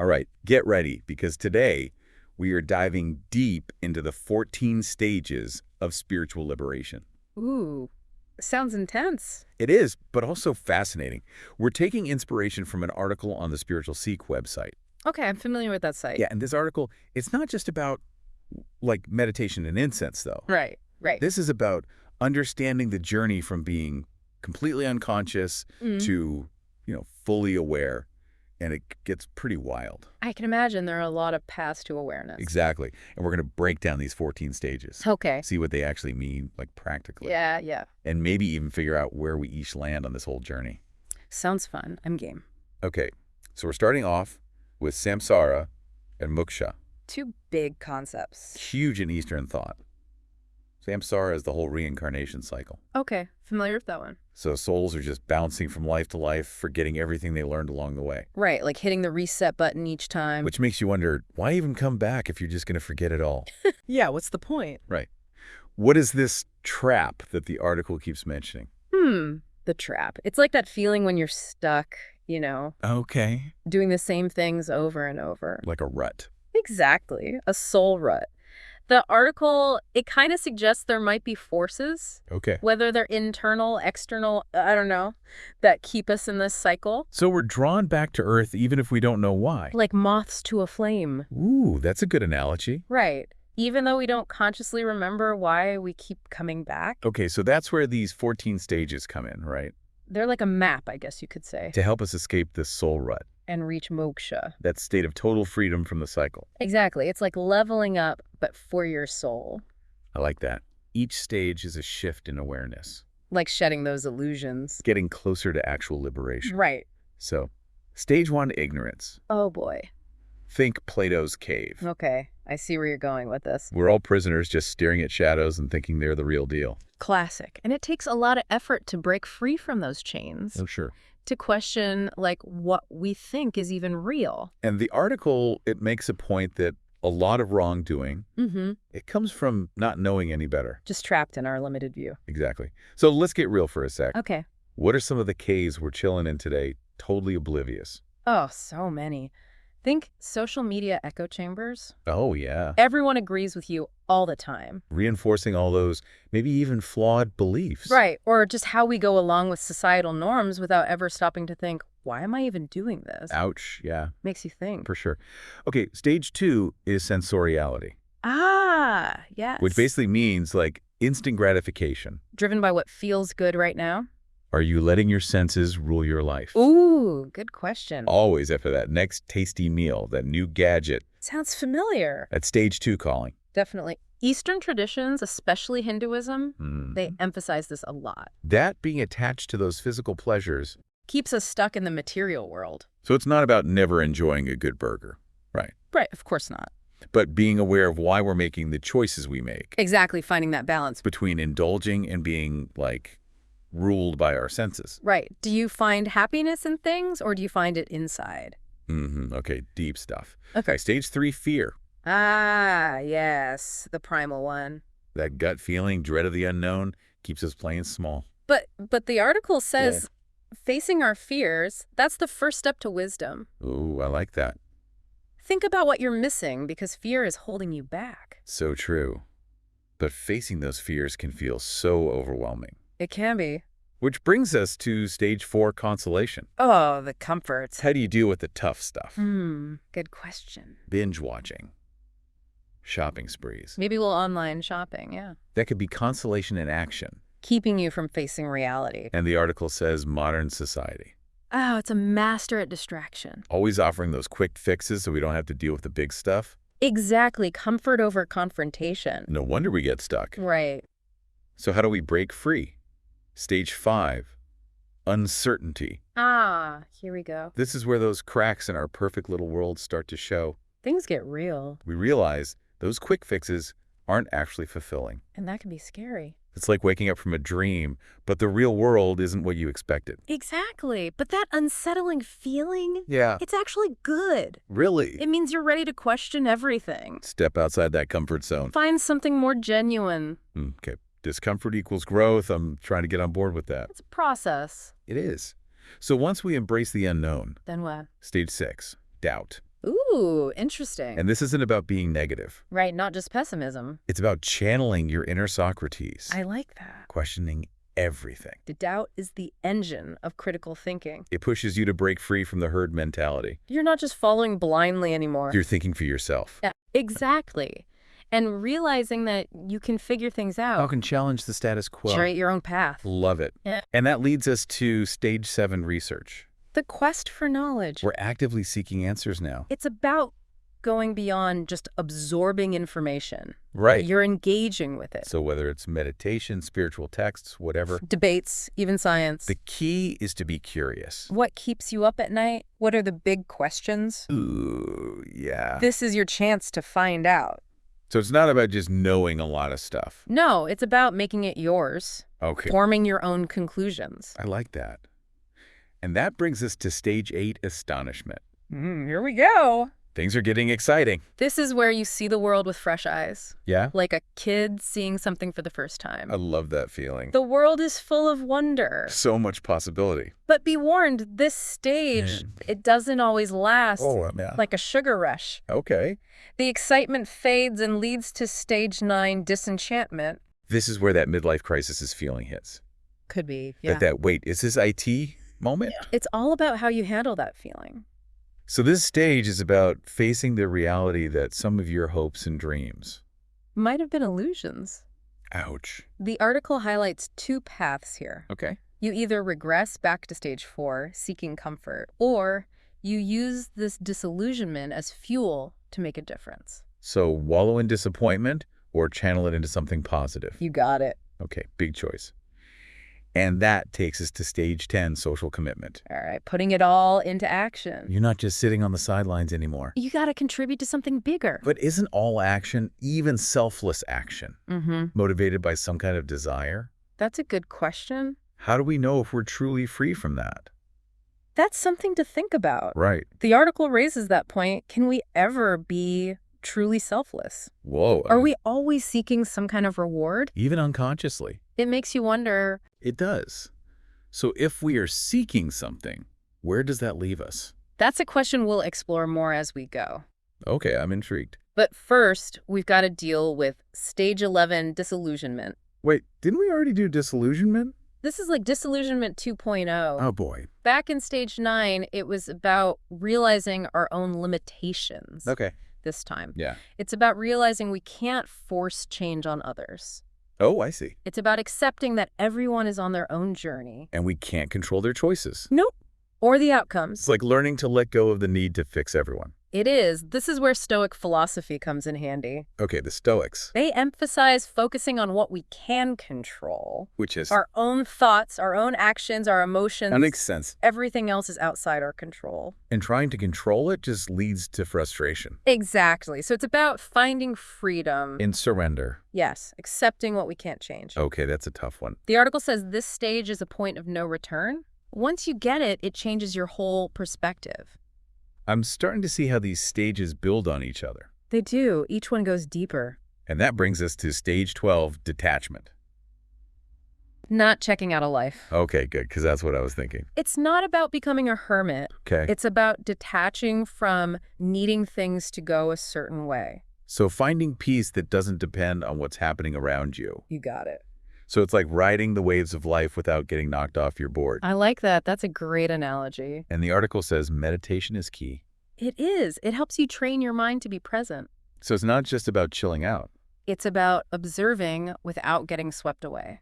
All right, get ready, because today we are diving deep into the 14 stages of spiritual liberation. Ooh, sounds intense. It is, but also fascinating. We're taking inspiration from an article on the Spiritual Seek website. Okay, I'm familiar with that site. Yeah, and this article, it's not just about, like, meditation and incense, though. Right, right. This is about understanding the journey from being completely unconscious to, fully aware, and it gets pretty wild. I can imagine there are a lot of paths to awareness. Exactly. And we're going to break down these 14 stages. Okay. See what they actually mean, like, practically. Yeah. And maybe even figure out where we each land on this whole journey. Sounds fun. I'm game. Okay, so we're starting off with Samsara and Moksha. Two big concepts. Huge in Eastern thought. Samsara is the whole reincarnation cycle. Okay, familiar with that one. So souls are just bouncing from life to life, forgetting everything they learned along the way. Right, like hitting the reset button each time. Which makes you wonder, why even come back if you're just going to forget it all? Yeah, what's the point? Right. What is this trap that the article keeps mentioning? The trap. It's like that feeling when you're stuck, Okay. doing the same things over and over. Like a rut. Exactly, a soul rut. The article, it kind of suggests there might be forces, Okay. whether they're internal, external, I don't know, that keep us in this cycle. So we're drawn back to Earth even if we don't know why. Like moths to a flame. Ooh, that's a good analogy. Right. Even though we don't consciously remember why we keep coming back. Okay, so that's where these 14 stages come in, right? They're like a map, I guess you could say, To help us escape this soul rut, and reach moksha. that state of total freedom from the cycle. Exactly. It's like leveling up, but for your soul. I like that. Each stage is a shift in awareness, Like shedding those illusions. getting closer to actual liberation. Right. So, stage 1, ignorance. Oh, boy. Think Plato's cave. Okay. I see where you're going with this. We're all prisoners just staring at shadows and thinking they're the real deal. Classic. And it takes a lot of effort to break free from those chains. Oh, sure. To question, like, what we think is even real. And the article, it makes a point that a lot of wrongdoing, it comes from not knowing any better. Just trapped in our limited view. Exactly. So let's get real for a sec. Okay. What are some of the caves we're chilling in today, totally oblivious? Oh, so many. Think social media echo chambers. Oh, yeah. Everyone agrees with you all the time. Reinforcing all those, maybe even flawed beliefs. Right. Or just how we go along with societal norms without ever stopping to think, why am I even doing this? Ouch, yeah, Makes you think. for sure. Okay, stage 2 is sensoriality, Ah, yes. which basically means, like, instant gratification. Driven by what feels good right now? Are you letting your senses rule your life? Ooh, good question. Always after that next tasty meal, that new gadget. Sounds familiar. At stage 2 calling. Definitely. Eastern traditions, especially Hinduism, they emphasize this a lot. That being attached to those physical pleasures. Keeps us stuck in the material world. So it's not about never enjoying a good burger, right? Right, of course not. But being aware of why we're making the choices we make. Exactly, finding that balance. Between indulging and being, like, ruled by our senses. Right. Do you find happiness in things, or do you find it inside? Okay, deep stuff. Okay. Stage 3, fear. Ah, yes, the primal one. That gut feeling, dread of the unknown, keeps us playing small. But the article says facing our fears, that's the first step to wisdom. Ooh, I like that. Think about what you're missing because fear is holding you back. So true. But facing those fears can feel so overwhelming. It can be. Which brings us to stage 4, consolation. Oh, the comforts. How do you deal with the tough stuff? Good question. Binge watching. Shopping sprees. Maybe we'll online shopping, yeah. That could be consolation in action. Keeping you from facing reality. And the article says modern society. Oh, it's a master at distraction. Always offering those quick fixes so we don't have to deal with the big stuff. Exactly. Comfort over confrontation. No wonder we get stuck. Right. So how do we break free? Stage 5, uncertainty. Ah, here we go. This is where those cracks in our perfect little world start to show. Things get real. We realize those quick fixes aren't actually fulfilling. And that can be scary. It's like waking up from a dream, but the real world isn't what you expected. Exactly. But that unsettling feeling, Yeah. it's actually good. Really? It means you're ready to question everything. Step outside that comfort zone. Find something more genuine. Okay. Discomfort equals growth. I'm trying to get on board with that. It's a process. It is. So once we embrace the unknown, Then what? stage 6, doubt. Ooh, interesting. And this isn't about being negative. Right, not just pessimism. It's about channeling your inner Socrates, I like that. questioning everything. The doubt is the engine of critical thinking. It pushes you to break free from the herd mentality. You're not just following blindly anymore. You're thinking for yourself. Yeah, exactly. And realizing that you can figure things out. How can challenge the status quo? Curate your own path. Love it. Yeah. And that leads us to stage 7 research. The quest for knowledge. We're actively seeking answers now. It's about going beyond just absorbing information. Right. You're engaging with it. So whether it's meditation, spiritual texts, whatever, Debates, even science. the key is to be curious. What keeps you up at night? What are the big questions? Ooh, yeah. This is your chance to find out. So it's not about just knowing a lot of stuff. No, it's about making it yours. Okay. Forming your own conclusions. I like that. And that brings us to stage 8, astonishment. Here we go. Things are getting exciting. This is where you see the world with fresh eyes. Yeah? Like a kid seeing something for the first time. I love that feeling. The world is full of wonder. So much possibility. But be warned, this stage, it doesn't always last Yeah. like a sugar rush. Okay. The excitement fades and leads to stage 9 disenchantment. This is where that midlife crisis feeling hits. Could be, yeah. Wait, is this IT moment? It's all about how you handle that feeling. So this stage is about facing the reality that some of your hopes and dreams. Might have been illusions. Ouch. The article highlights 2 paths here. Okay. You either regress back to stage 4, seeking comfort, or you use this disillusionment as fuel to make a difference. So wallow in disappointment or channel it into something positive. You got it. Okay, big choice. And that takes us to stage 10, social commitment. All right, putting it all into action. You're not just sitting on the sidelines anymore. You got to contribute to something bigger. But isn't all action, even selfless action, motivated by some kind of desire? That's a good question. How do we know if we're truly free from that? That's something to think about. Right. The article raises that point. Can we ever be truly selfless? Whoa. Are we always seeking some kind of reward? Even unconsciously. It makes you wonder. It does. So if we are seeking something, where does that leave us? That's a question we'll explore more as we go. Okay, I'm intrigued. But first, we've got to deal with stage 11, disillusionment. Wait, didn't we already do disillusionment? This is like disillusionment 2.0. Oh boy. Back in stage 9, it was about realizing our own limitations. Okay. This time. Yeah. It's about realizing we can't force change on others. Oh, I see. It's about accepting that everyone is on their own journey. And we can't control their choices. Nope. Or the outcomes. It's like learning to let go of the need to fix everyone. It is. This is where Stoic philosophy comes in handy. Okay, the Stoics. They emphasize focusing on what we can control. Which is... Our own thoughts, our own actions, our emotions. That makes sense. Everything else is outside our control. And trying to control it just leads to frustration. Exactly. So it's about finding freedom. In surrender. Yes, accepting what we can't change. Okay, that's a tough one. The article says this stage is a point of no return. Once you get it, it changes your whole perspective. I'm starting to see how these stages build on each other. They do. Each one goes deeper. And that brings us to stage 12, detachment. Not checking out of life. Okay, good, because that's what I was thinking. It's not about becoming a hermit. Okay. It's about detaching from needing things to go a certain way. So finding peace that doesn't depend on what's happening around you. You got it. So it's like riding the waves of life without getting knocked off your board. I like that. That's a great analogy. And the article says meditation is key. It is. It helps you train your mind to be present. So it's not just about chilling out. It's about observing without getting swept away.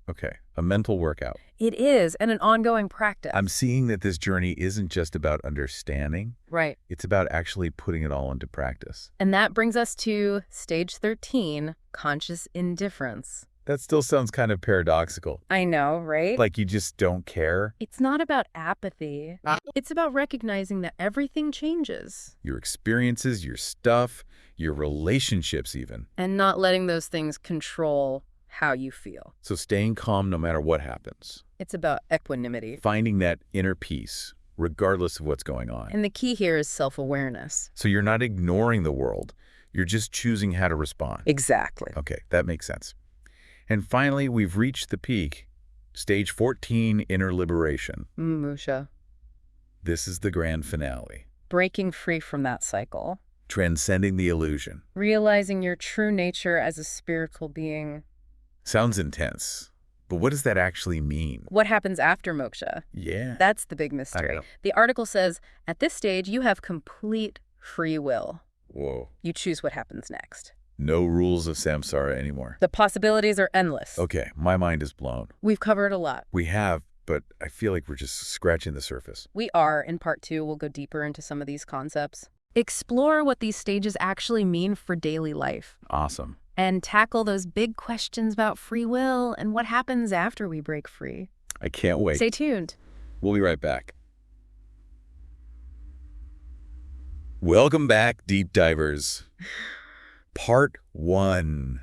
Okay, a mental workout. It is, and an ongoing practice. I'm seeing that this journey isn't just about understanding. Right. It's about actually putting it all into practice. And that brings us to stage 13, conscious indifference. That still sounds kind of paradoxical. I know, right? Like you just don't care. It's not about apathy. It's about recognizing that everything changes. Your experiences, your stuff, your relationships even. And not letting those things control how you feel. So staying calm no matter what happens. It's about equanimity. Finding that inner peace, regardless of what's going on. And the key here is self-awareness. So you're not ignoring the world. You're just choosing how to respond. Exactly. Okay, that makes sense. And finally, we've reached the peak. Stage 14, inner liberation. Musha. This is the grand finale. breaking free from that cycle. Transcending the illusion. Realizing your true nature as a spiritual being. Sounds intense. But what does that actually mean? What happens after moksha? Yeah. That's the big mystery. The article says, at this stage, you have complete free will. Whoa. You choose what happens next. No rules of samsara anymore. The possibilities are endless. Okay, my mind is blown. We've covered a lot. We have, but I feel like we're just scratching the surface. We are. In part 2, we'll go deeper into some of these concepts. Explore what these stages actually mean for daily life. Awesome. And tackle those big questions about free will and what happens after we break free. I can't wait. Stay tuned. We'll be right back. Welcome back, deep divers. Part 1.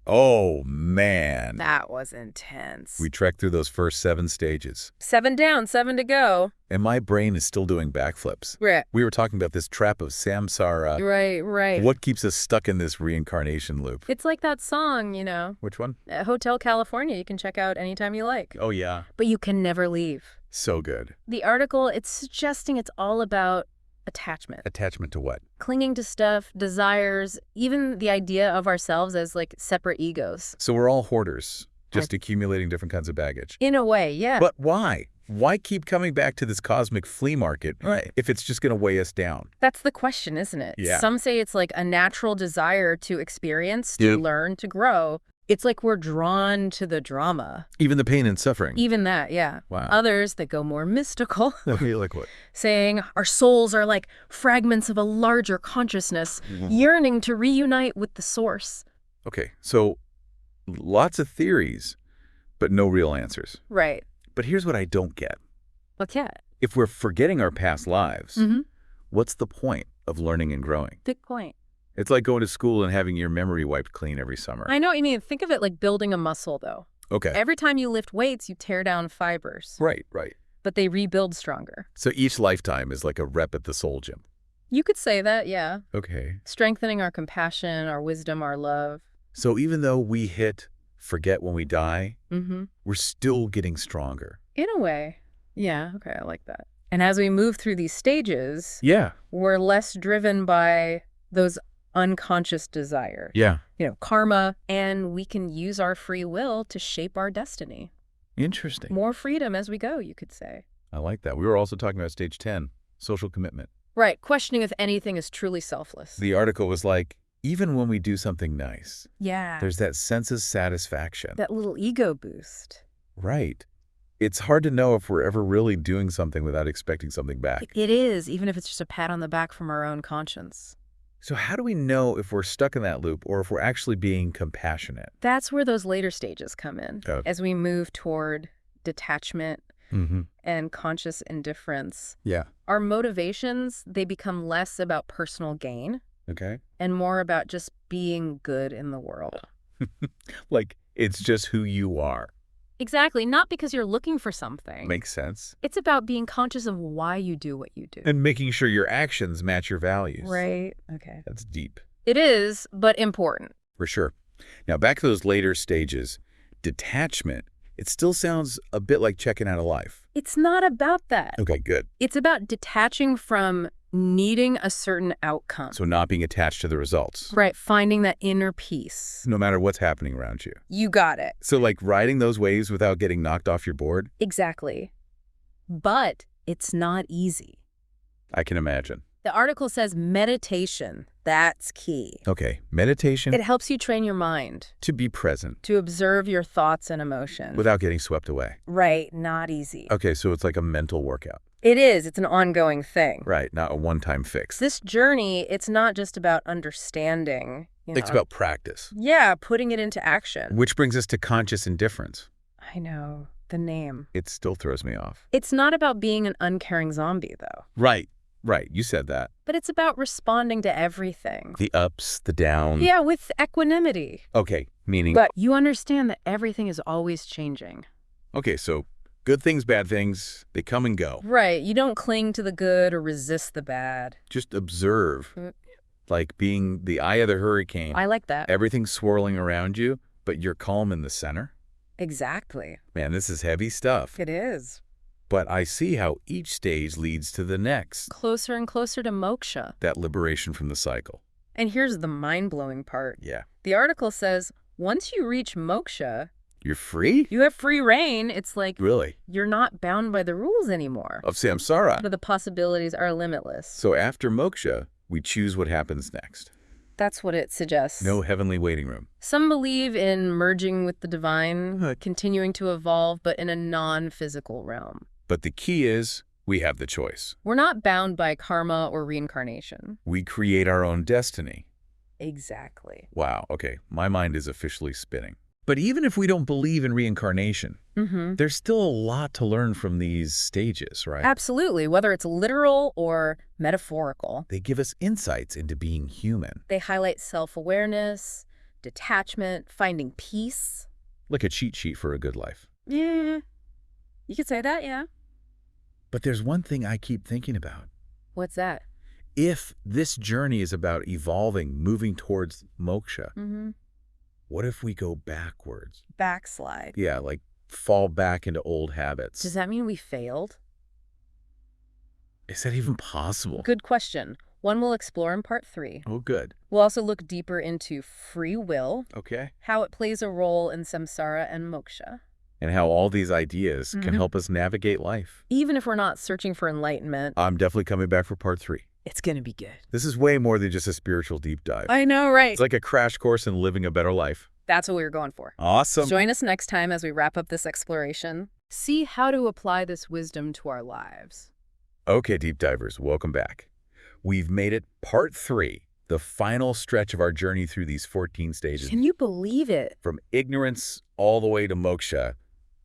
Oh, man. That was intense. We trekked through those first 7 stages. 7 down, 7 to go. And my brain is still doing backflips. Right. We were talking about this trap of samsara. Right. What keeps us stuck in this reincarnation loop? It's like that song, you know. Which one? Hotel California. You can check out anytime you like. Oh, yeah. But you can never leave. So good. The article, it's suggesting it's all about attachment. Attachment to what? Clinging to stuff, desires, even the idea of ourselves as like separate egos. So we're all hoarders, just accumulating different kinds of baggage. In a way, yeah. But why? Why keep coming back to this cosmic flea market if it's just going to weigh us down? That's the question, isn't it? Yeah. Some say it's like a natural desire to experience, to learn, to grow. It's like we're drawn to the drama. Even the pain and suffering. Even that, yeah. Wow. Others that go more mystical. Okay, like what? Saying our souls are like fragments of a larger consciousness, yearning to reunite with the source. Okay, so lots of theories, but no real answers. Right. But here's what I don't get. Okay. If we're forgetting our past lives, what's the point of learning and growing? Good point. It's like going to school and having your memory wiped clean every summer. I know what you mean. Think of it like building a muscle, though. Okay. Every time you lift weights, you tear down fibers. Right. But they rebuild stronger. So each lifetime is like a rep at the soul gym. You could say that, yeah. Okay. Strengthening our compassion, our wisdom, our love. So even though we hit forget when we die, we're still getting stronger. In a way. Yeah, okay, I like that. And as we move through these stages, we're less driven by those unconscious desires. Yeah. You know, karma, and we can use our free will to shape our destiny. Interesting. More freedom as we go, you could say. I like that. We were also talking about stage 10, social commitment. Right, questioning if anything is truly selfless. The article was like, even when we do something nice, yeah, there's that sense of satisfaction. That little ego boost. Right. It's hard to know if we're ever really doing something without expecting something back. It is, even if it's just a pat on the back from our own conscience. So how do we know if we're stuck in that loop or if we're actually being compassionate? That's where those later stages come in. Okay. As we move toward detachment and conscious indifference. Yeah. Our motivations, they become less about personal gain. Okay. And more about just being good in the world. Like, it's just who you are. Exactly. Not because you're looking for something. Makes sense. It's about being conscious of why you do what you do. And making sure your actions match your values. Right. Okay. That's deep. It is, but important. For sure. Now, back to those later stages. Detachment, it still sounds a bit like checking out of life. It's not about that. Okay, good. It's about detaching from needing a certain outcome. So not being attached to the results. Right. Finding that inner peace. No matter what's happening around you. You got it. So like riding those waves without getting knocked off your board? Exactly. But it's not easy. I can imagine. The article says meditation. That's key. Okay, meditation. It helps you train your mind. To be present. To observe your thoughts and emotions. Without getting swept away. Right, not easy. Okay, so it's like a mental workout. It is. It's an ongoing thing. Right, not a one-time fix. This journey, it's not just about understanding. It's about practice. Yeah, putting it into action. Which brings us to conscious indifference. I know, the name. It still throws me off. It's not about being an uncaring zombie, though. Right, you said that. But it's about responding to everything. The ups, the downs. Yeah, with equanimity. Okay, meaning? But you understand that everything is always changing. Okay, so good things, bad things, they come and go. Right, you don't cling to the good or resist the bad. Just observe, like being the eye of the hurricane. I like that. Everything's swirling around you, but you're calm in the center. Exactly. Man, this is heavy stuff. It is. But I see how each stage leads to the next. Closer and closer to moksha. That liberation from the cycle. And here's the mind-blowing part. Yeah. The article says, once you reach moksha, you're free? You have free reign. It's like really? You're not bound by the rules anymore. Of samsara. But the possibilities are limitless. So after moksha, we choose what happens next. That's what it suggests. No heavenly waiting room. Some believe in merging with the divine, continuing to evolve, but in a non-physical realm. But the key is, we have the choice. We're not bound by karma or reincarnation. We create our own destiny. Exactly. Wow, okay. My mind is officially spinning. But even if we don't believe in reincarnation, there's still a lot to learn from these stages, right? Absolutely, whether it's literal or metaphorical. They give us insights into being human. They highlight self-awareness, detachment, finding peace. Like a cheat sheet for a good life. Yeah, you could say that, yeah. But there's one thing I keep thinking about. What's that? If this journey is about evolving, moving towards moksha, what if we go backwards? Backslide. Yeah, like fall back into old habits. Does that mean we failed? Is that even possible? Good question. One we'll explore in part 3. Oh, good. We'll also look deeper into free will. Okay. How it plays a role in samsara and moksha. And how all these ideas can help us navigate life. Even if we're not searching for enlightenment. I'm definitely coming back for part 3. It's going to be good. This is way more than just a spiritual deep dive. I know, right? It's like a crash course in living a better life. That's what we were going for. Awesome. Join us next time as we wrap up this exploration. See how to apply this wisdom to our lives. Okay, deep divers, welcome back. We've made it part 3, the final stretch of our journey through these 14 stages. Can you believe it? From ignorance all the way to moksha,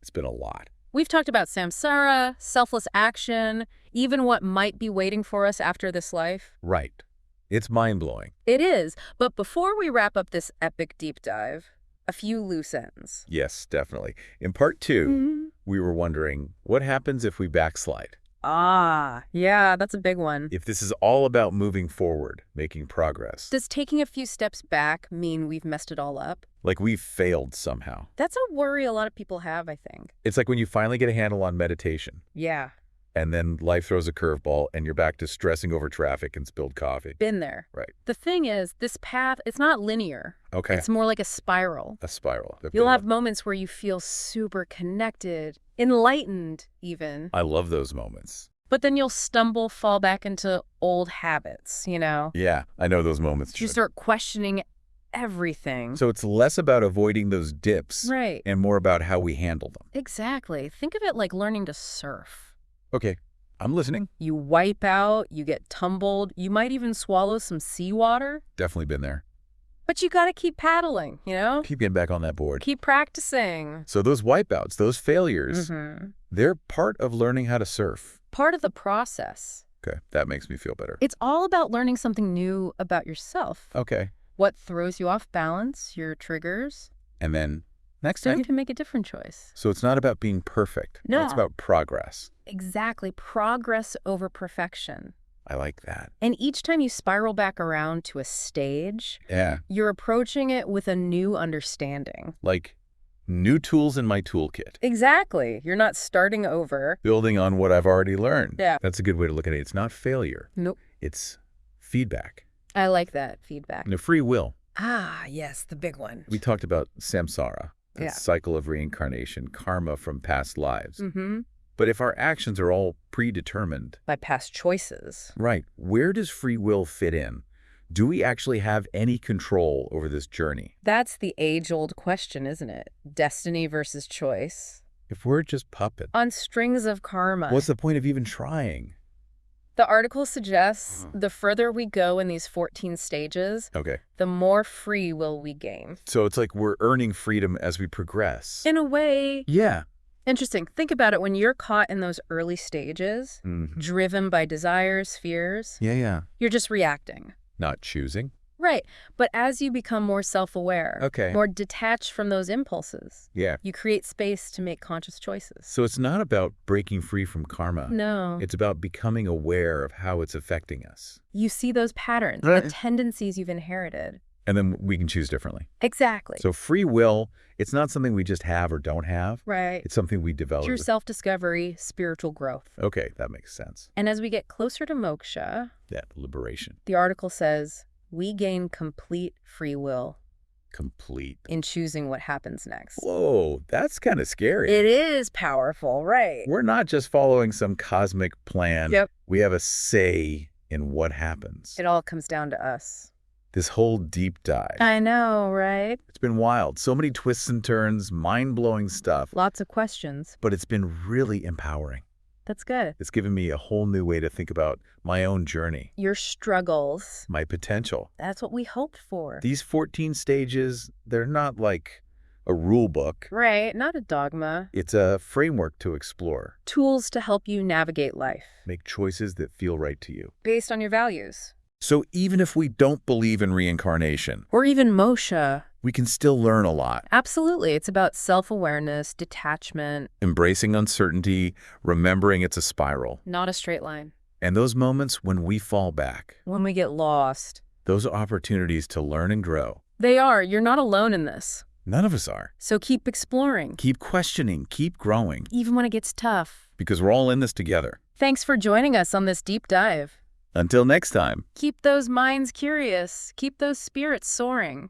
it's been a lot. We've talked about samsara, selfless action, even what might be waiting for us after this life. Right. It's mind-blowing. It is. But before we wrap up this epic deep dive, a few loose ends. Yes, definitely. In part 2, we were wondering, what happens if we backslide? Ah, yeah, that's a big one. If this is all about moving forward, making progress. Does taking a few steps back mean we've messed it all up? Like we've failed somehow. That's a worry a lot of people have, I think. It's like when you finally get a handle on meditation. Yeah. And then life throws a curveball and you're back to stressing over traffic and spilled coffee. Been there. Right. The thing is, this path, it's not linear. Okay. It's more like a spiral. A spiral. You'll have moments where you feel super connected, enlightened even. I love those moments. But then you'll stumble, fall back into old habits, you know? Yeah, I know those moments. You start questioning everything. So it's less about avoiding those dips. Right. And more about how we handle them. Exactly. Think of it like learning to surf. Okay, I'm listening. You wipe out, you get tumbled, you might even swallow some seawater. Definitely been there. But you gotta keep paddling, you know? Keep getting back on that board. Keep practicing. So those wipeouts, those failures, they're part of learning how to surf. Part of the process. Okay, that makes me feel better. It's all about learning something new about yourself. Okay. What throws you off balance, your triggers. And then next So time? you can make a different choice. So it's not about being perfect. No. It's about progress. Exactly. Progress over perfection. I like that. And each time you spiral back around to a stage, Yeah. you're approaching it with a new understanding. Like new tools in my toolkit. Exactly. You're not starting over. Building on what I've already learned. Yeah. That's a good way to look at it. It's not failure. Nope. It's feedback. I like that feedback. And a free will. Ah, yes, the big one. We talked about samsara, that cycle of reincarnation, karma from past lives. But if our actions are all predetermined. By past choices. Right. Where does free will fit in? Do we actually have any control over this journey? That's the age-old question, isn't it? Destiny versus choice. If we're just puppets. On strings of karma. What's the point of even trying? The article suggests the further we go in these 14 stages, the more free will we gain. So it's like we're earning freedom as we progress. In a way. Yeah. Interesting. Think about it. When you're caught in those early stages, driven by desires, fears, you're just reacting. Not choosing. Right. But as you become more self-aware, more detached from those impulses, you create space to make conscious choices. So it's not about breaking free from karma. No. It's about becoming aware of how it's affecting us. You see those patterns, the tendencies you've inherited. And then we can choose differently. Exactly. So free will, it's not something we just have or don't have. Right. It's something we develop. Through self-discovery, spiritual growth. Okay, that makes sense. And as we get closer to moksha, liberation. The article says, we gain complete free will. Complete. In choosing what happens next. Whoa, that's kind of scary. It is powerful, right? We're not just following some cosmic plan. Yep. We have a say in what happens. It all comes down to us. This whole deep dive. I know, right? It's been wild. So many twists and turns, mind-blowing stuff. Lots of questions. But it's been really empowering. That's good. It's given me a whole new way to think about my own journey. Your struggles. My potential. That's what we hoped for. These 14 stages, they're not like a rule book. Right, not a dogma. It's a framework to explore. Tools to help you navigate life. Make choices that feel right to you. Based on your values. So even if we don't believe in reincarnation, or even moksha, we can still learn a lot. Absolutely. It's about self-awareness, detachment. Embracing uncertainty, remembering it's a spiral. Not a straight line. And those moments when we fall back. When we get lost. Those are opportunities to learn and grow. They are. You're not alone in this. None of us are. So keep exploring. Keep questioning. Keep growing. Even when it gets tough. Because we're all in this together. Thanks for joining us on this deep dive. Until next time. Keep those minds curious. Keep those spirits soaring.